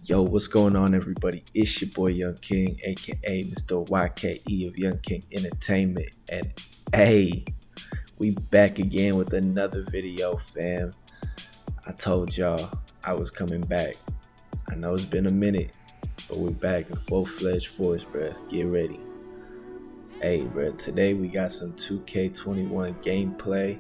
Yo, what's going on, everybody? It's your boy Young King, aka Mr. YKE of Young King Entertainment. And hey, we back again with another video, fam. I told y'all I was coming back. I know it's been a minute, but we're back in full-fledged force, bruh. Get ready. Hey, bruh, today we got some 2K21 gameplay.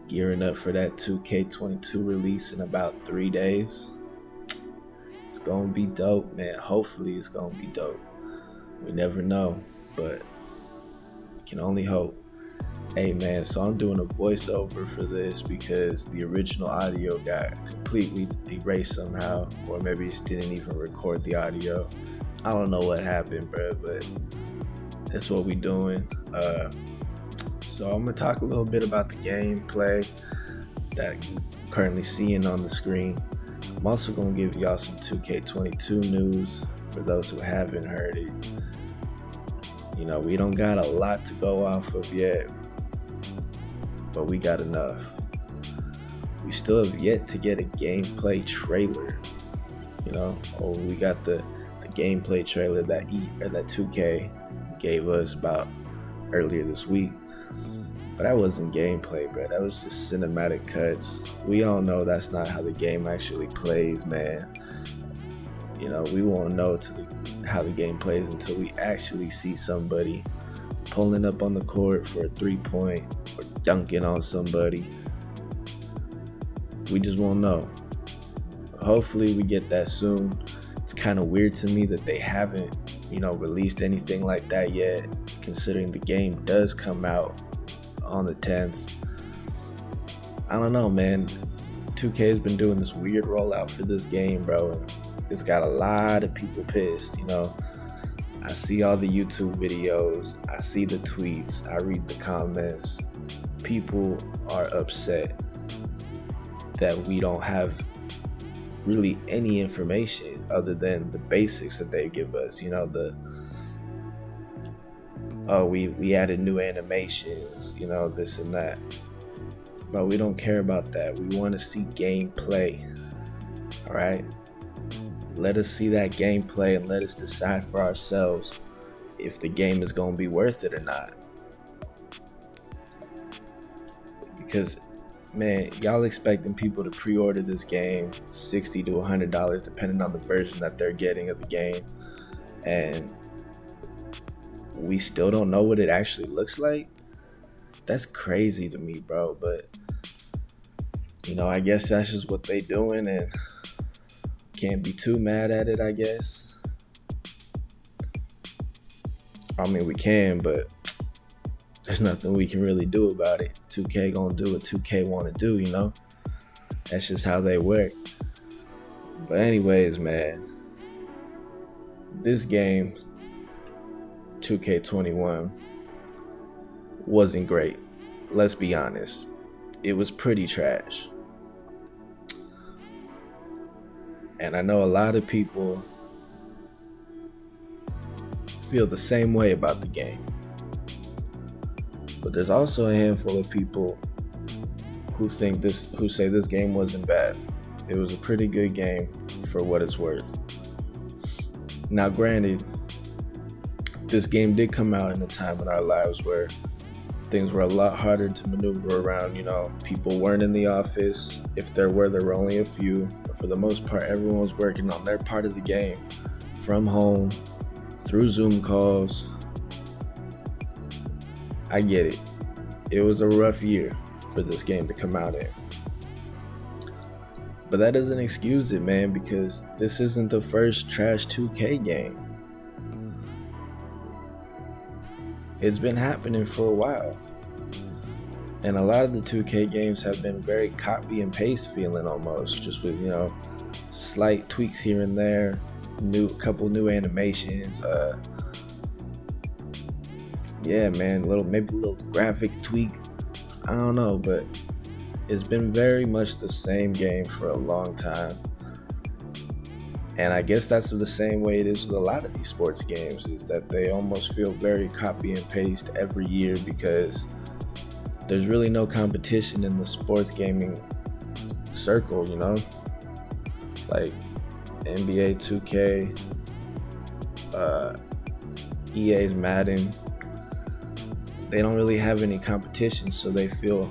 Gearing up for that 2K22 release in about 3 days. It's gonna be dope, man. Hopefully it's gonna be dope. We never know, but we can only hope. Hey man, so I'm doing a voiceover for this because the original audio got completely erased somehow, or maybe it didn't even record the audio. I don't know what happened, bro, but that's what we doing. So I'm gonna talk a little bit about the gameplay that you're currently seeing on the screen. I'm also going to give y'all some 2K22 news for those who haven't heard it. You know, we don't got a lot to go off of yet, but we got enough. We still have yet to get a gameplay trailer, you know, or we got the gameplay trailer that 2K gave us about earlier this week. But that wasn't gameplay, bro. That was just cinematic cuts. We all know that's not how the game actually plays, man. You know, we won't know how the game plays until we actually see somebody pulling up on the court for a 3-point or dunking on somebody. We just won't know. Hopefully we get that soon. It's kind of weird to me that they haven't, released anything like that yet, considering the game does come out on the 10th. I don't know, man. 2K has been doing this weird rollout for this game, bro, and it's got a lot of people pissed. I see all the YouTube videos, I see the tweets, I read the comments. People are upset that we don't have really any information other than the basics that they give us. We added new animations, this and that. But we don't care about that. We want to see gameplay. Alright? Let us see that gameplay and let us decide for ourselves if the game is going to be worth it or not. Because, man, y'all expecting people to pre-order this game $60 to $100 depending on the version that they're getting of the game. And we still don't know what it actually looks like. That's crazy to me, bro. But I guess that's just what they doing, and can't be too mad at it, I guess. I mean, we can, but there's nothing we can really do about it. 2K gonna do what 2K want to do, That's just how they work. But anyways, man, this game 2K21 wasn't great. Let's be honest. It was pretty trash. And I know a lot of people feel the same way about the game. But there's also a handful of people who say this game wasn't bad. It was a pretty good game for what it's worth. Now, granted, this game did come out in a time in our lives where things were a lot harder to maneuver around. People weren't in the office. If there were only a few. But for the most part, everyone was working on their part of the game from home, through Zoom calls. I get it. It was a rough year for this game to come out in. But that doesn't excuse it, man, because this isn't the first trash 2K game. It's been happening for a while. And a lot of the 2K games have been very copy and paste feeling almost, just with, slight tweaks here and there, couple new animations, yeah, man, maybe a little graphic tweak. I don't know, but it's been very much the same game for a long time. And I guess that's the same way it is with a lot of these sports games, is that they almost feel very copy and paste every year because there's really no competition in the sports gaming circle, Like, NBA 2K, EA's Madden, they don't really have any competition, so they feel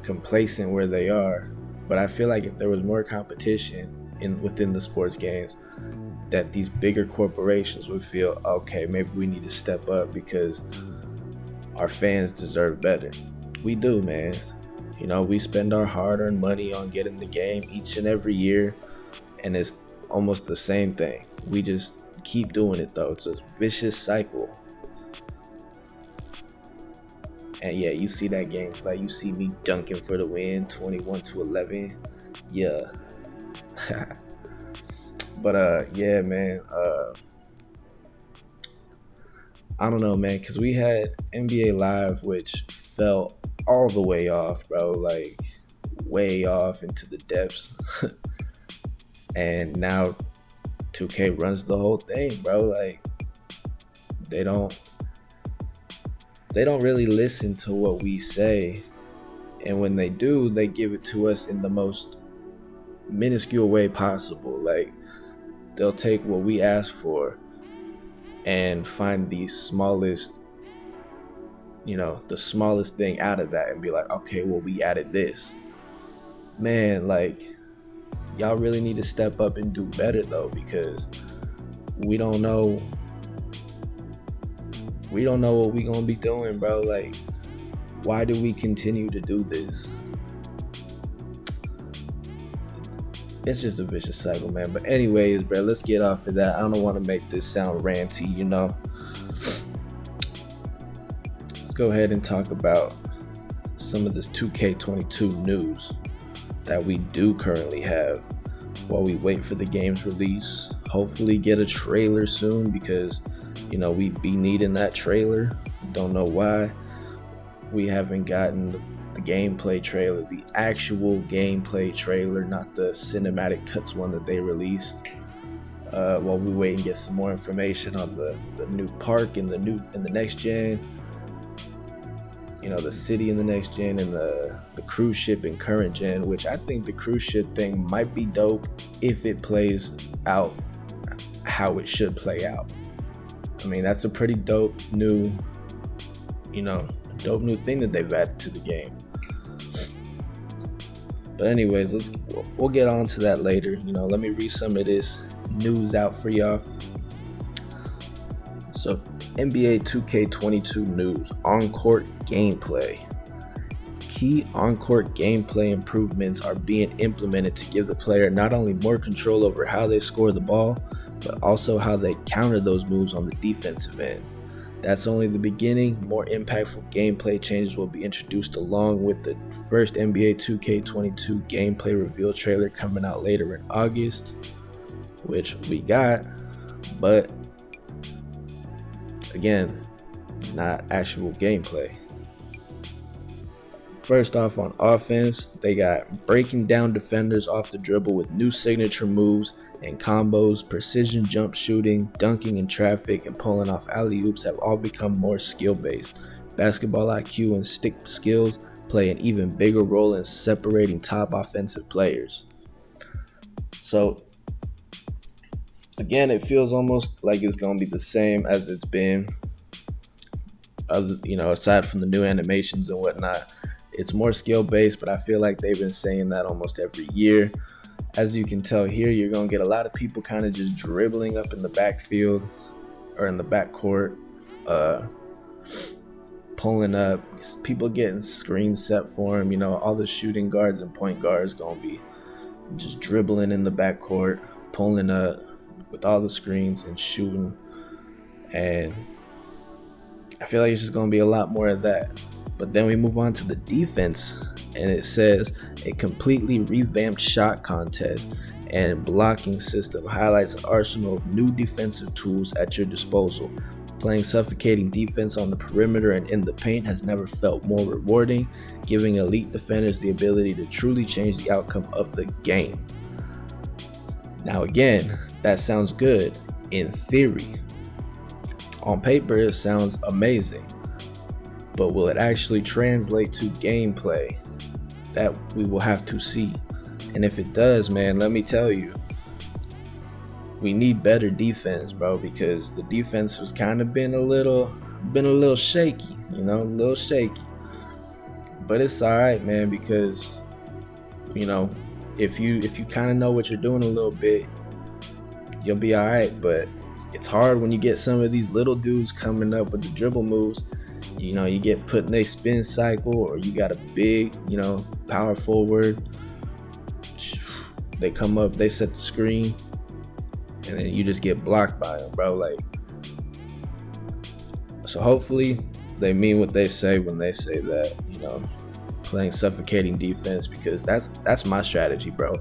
complacent where they are. But I feel like if there was more competition within the sports games, that these bigger corporations would feel, okay, maybe we need to step up because our fans deserve better. We do, man. You know, we spend our hard-earned money on getting the game each and every year, and it's almost the same thing. We just keep doing it, though. It's a vicious cycle. And yeah, you see that gameplay. You see me dunking for the win, 21-11. Yeah. But yeah, man. I don't know, man, because we had NBA Live, which fell all the way off, bro. Like, way off into the depths. And now 2K runs the whole thing, bro. Like, they don't really listen to what we say. And when they do, they give it to us in the most minuscule way possible. Like, they'll take what we ask for and find the smallest thing out of that and be like, okay, well, we added this. Man, like, y'all really need to step up and do better, though, because we don't know what we gonna be doing, bro. Like, why do we continue to do this? It's just a vicious cycle, man. But anyways, bro, let's get off of that. I don't want to make this sound ranty, you know. Let's go ahead and talk about some of this 2K22 news that we do currently have while we wait for the game's release. Hopefully get a trailer soon, because, you know, we be needing that trailer. Don't know why we haven't gotten the gameplay trailer, the actual gameplay trailer, not the cinematic cuts one that they released. While we wait and get some more information on the new park in the next gen, you know, the city in the next gen, and the cruise ship in current gen, which I think the cruise ship thing might be dope if it plays out how it should play out. I mean, that's a pretty dope new thing that they've added to the game. But anyways, we'll get on to that later. You know, let me read some of this news out for y'all. So, NBA 2K22 news, on-court gameplay. Key on-court gameplay improvements are being implemented to give the player not only more control over how they score the ball, but also how they counter those moves on the defensive end. That's only the beginning. More impactful gameplay changes will be introduced along with the first NBA 2K22 gameplay reveal trailer coming out later in August, which we got, but again, not actual gameplay. First off, on offense, they got breaking down defenders off the dribble with new signature moves and combos, precision jump shooting, dunking in traffic, and pulling off alley-oops have all become more skill-based. Basketball IQ and stick skills play an even bigger role in separating top offensive players. So, again, it feels almost like it's going to be the same as it's been, aside from the new animations and whatnot. It's more skill-based, but I feel like they've been saying that almost every year. As you can tell here, you're going to get a lot of people kind of just dribbling up in the backfield or in the backcourt, pulling up, people getting screens set for them. You know, all the shooting guards and point guards going to be just dribbling in the backcourt, pulling up with all the screens and shooting. And I feel like it's just going to be a lot more of that. But then we move on to the defense, and it says a completely revamped shot contest and blocking system highlights an arsenal of new defensive tools at your disposal. Playing suffocating defense on the perimeter and in the paint has never felt more rewarding, giving elite defenders the ability to truly change the outcome of the game. Now again, that sounds good in theory. On paper, it sounds amazing. But will it actually translate to gameplay? That we will have to see. And if it does, man, let me tell you, we need better defense, bro, because the defense was kind of been a little shaky, a little shaky. But it's all right, man, because you know, if you kind of know what you're doing a little bit, you'll be all right. But it's hard when you get some of these little dudes coming up with the dribble moves. You get put in a spin cycle, or you got a big, power forward. They come up, they set the screen, and then you just get blocked by them, bro. Like, so hopefully they mean what they say when they say that, playing suffocating defense, because that's my strategy, bro.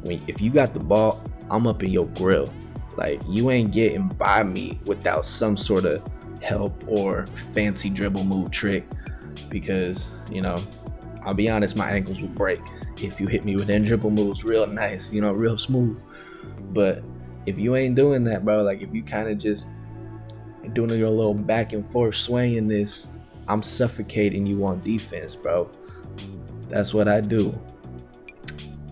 If you got the ball, I'm up in your grill. Like, you ain't getting by me without some sort of help or fancy dribble move trick, because I'll be honest, my ankles will break if you hit me with them dribble moves real nice, real smooth. But if you ain't doing that, bro, like if you kind of just doing your little back and forth swaying this, I'm suffocating you on defense, bro. That's what I do.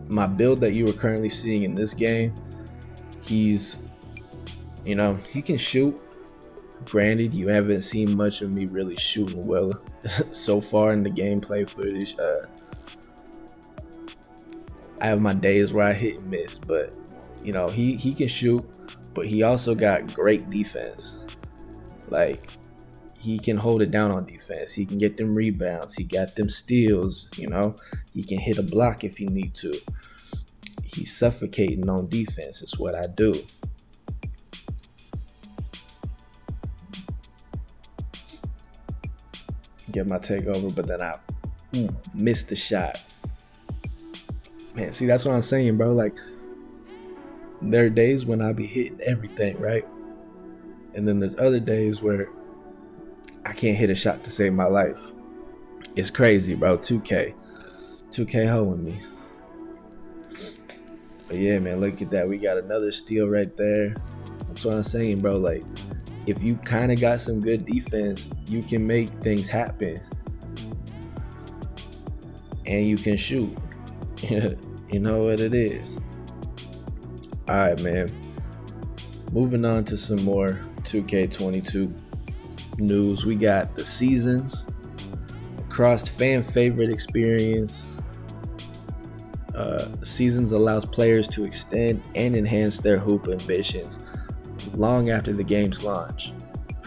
My build that you are currently seeing in this game, he's, he can shoot. Granted, you haven't seen much of me really shooting well so far in the gameplay footage. I have my days where I hit and miss, but he can shoot, but he also got great defense. Like, he can hold it down on defense. He can get them rebounds. He got them steals. He can hit a block if he need to. He's suffocating on defense. It's what I do. Get my takeover, but then I missed the shot. Man, see, that's what I'm saying, bro. Like, there are days when I be hitting everything, right? And then there's other days where I can't hit a shot to save my life. It's crazy, bro. 2K holding me. But yeah, man, look at that. We got another steal right there. That's what I'm saying, bro. Like, if you kind of got some good defense, you can make things happen. And you can shoot. You know what it is. All right, man. Moving on to some more 2K22 news. We got the seasons, crossed fan favorite experience. Seasons allows players to extend and enhance their hoop ambitions long after the game's launch.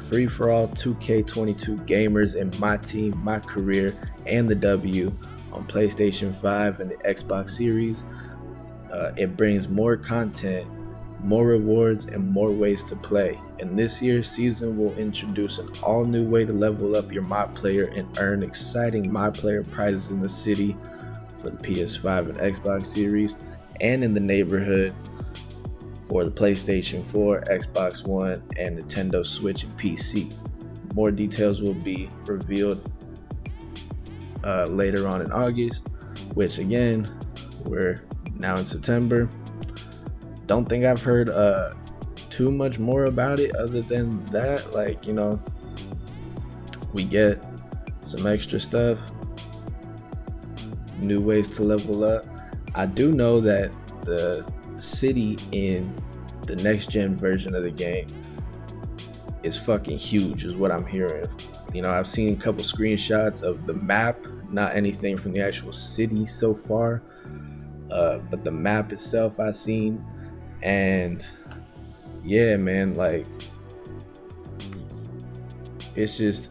Free for all 2K22 gamers in my team, my career, and the W on PlayStation 5 and the Xbox Series. It brings more content, more rewards, and more ways to play. And this year's season will introduce an all-new way to level up your mod player and earn exciting mod player prizes in the city for the PS5 and Xbox Series, and in the neighborhood for the PlayStation 4, Xbox One, and Nintendo Switch and PC. More details will be revealed later on in August, which again, we're now in September. Don't think I've heard too much more about it other than that. Like, we get some extra stuff, new ways to level up. I do know that the city in the next gen version of the game is fucking huge, is what I'm hearing. I've seen a couple screenshots of the map, not anything from the actual city so far, but the map itself I've seen. And yeah, man, like, it's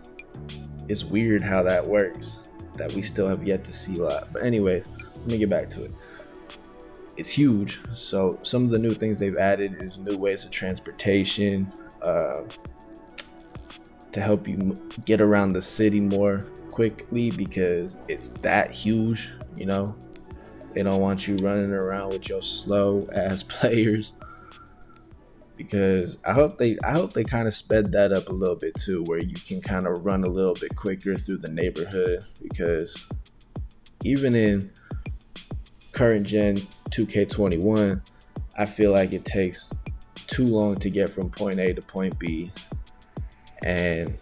weird how that works, that we still have yet to see a lot. But anyways, let me get back to it. It's huge. So some of the new things they've added is new ways of transportation, to help you get around the city more quickly, because it's that huge. They don't want you running around with your slow ass players, because I hope they kind of sped that up a little bit too, where you can kind of run a little bit quicker through the neighborhood. Because even in current gen 2K21, I feel like it takes too long to get from point A to point B, and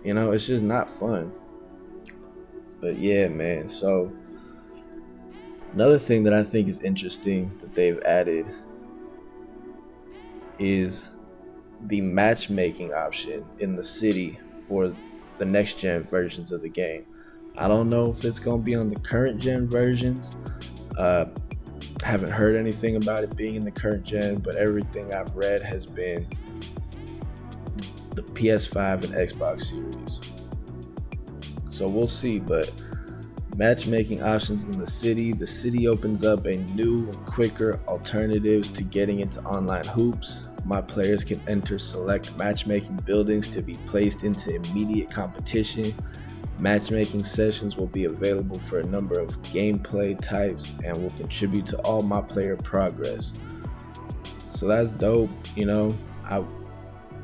it's just not fun. But yeah, man, so Another thing that I think is interesting that they've added is the matchmaking option in the city for the next gen versions of the game. I don't know if it's going to be on the current gen versions. Haven't heard anything about it being in the current gen, but everything I've read has been the PS5 and Xbox Series. So we'll see, but matchmaking options in the city opens up a new and quicker alternatives to getting into online hoops. My players can enter select matchmaking buildings to be placed into immediate competition. Matchmaking sessions will be available for a number of gameplay types and will contribute to all my player progress. So that's dope,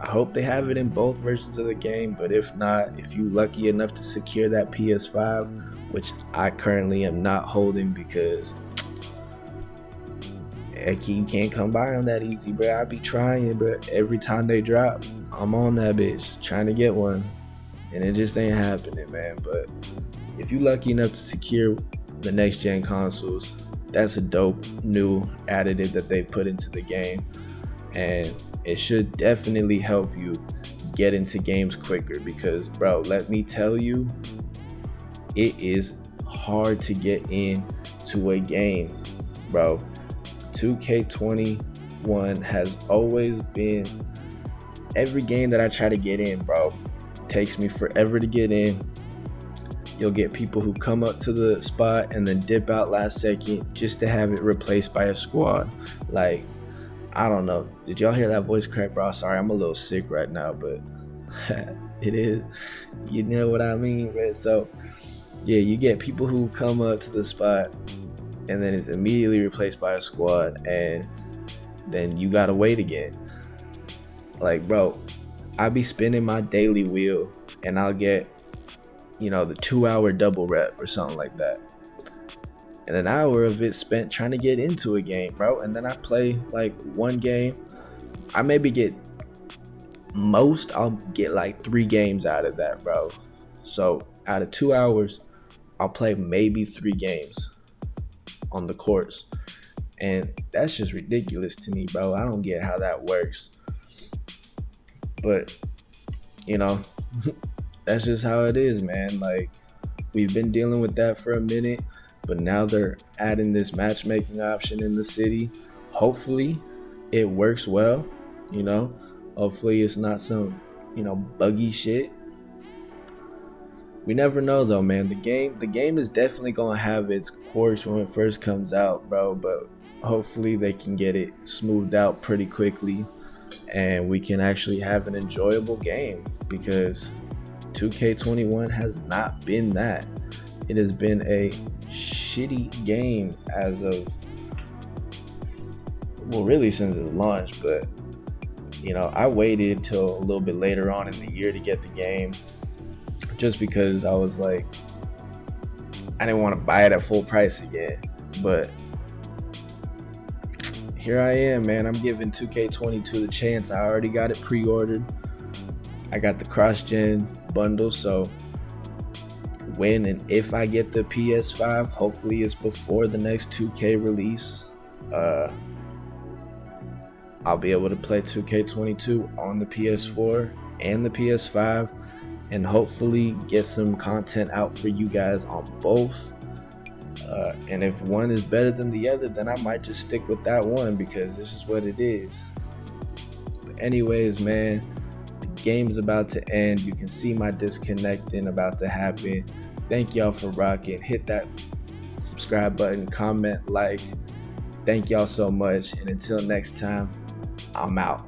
I hope they have it in both versions of the game, but if not, if you lucky enough to secure that PS5, which I currently am not holding because you can't come by on that easy, bro. I be trying, bro. Every time they drop, I'm on that bitch trying to get one, and it just ain't happening, man. But if you lucky enough to secure the next gen consoles, that's a dope new additive that they put into the game, and it should definitely help you get into games quicker because, bro, let me tell you, it is hard to get into a game, bro. 2K21 has always been, every game that I try to get in, bro, takes me forever to get in. You'll get people who come up to the spot and then dip out last second just to have it replaced by a squad. Like, I don't know. Did y'all hear that voice crack, bro? Sorry, I'm a little sick right now, but it is, you know what I mean, right? So yeah, you get people who come up to the spot and then it's immediately replaced by a squad, and then you gotta wait again. Like, bro, I be spinning my daily wheel and I'll get, the 2-hour double rep or something like that, and an hour of it spent trying to get into a game, bro. And then I play like one game. I maybe I'll get like 3 games out of that, bro. So out of 2 hours, I'll play maybe 3 games on the course, and that's just ridiculous to me, bro. I don't get how that works, but that's just how it is, man. Like, we've been dealing with that for a minute, but now they're adding this matchmaking option in the city. Hopefully it works well, hopefully it's not some buggy shit. We never know though, man. The game is definitely gonna have its quirks when it first comes out, bro, but hopefully they can get it smoothed out pretty quickly and we can actually have an enjoyable game, because 2K21 has not been that. It has been a shitty game as of, well, really since its launch, but I waited till a little bit later on in the year to get the game, just because I was like, I didn't want to buy it at full price again. But here I am, man. I'm giving 2K22 the chance. I already got it pre-ordered. I got the cross-gen bundle, so when and if I get the PS5, hopefully it's before the next 2K release, I'll be able to play 2K22 on the PS4 and the PS5, and hopefully get some content out for you guys on both. And if one is better than the other, then I might just stick with that one, because this is what it is. But anyways, man, the game's about to end. You can see my disconnecting about to happen. Thank y'all for rocking. Hit that subscribe button, comment, like. Thank y'all so much, and until next time, I'm out.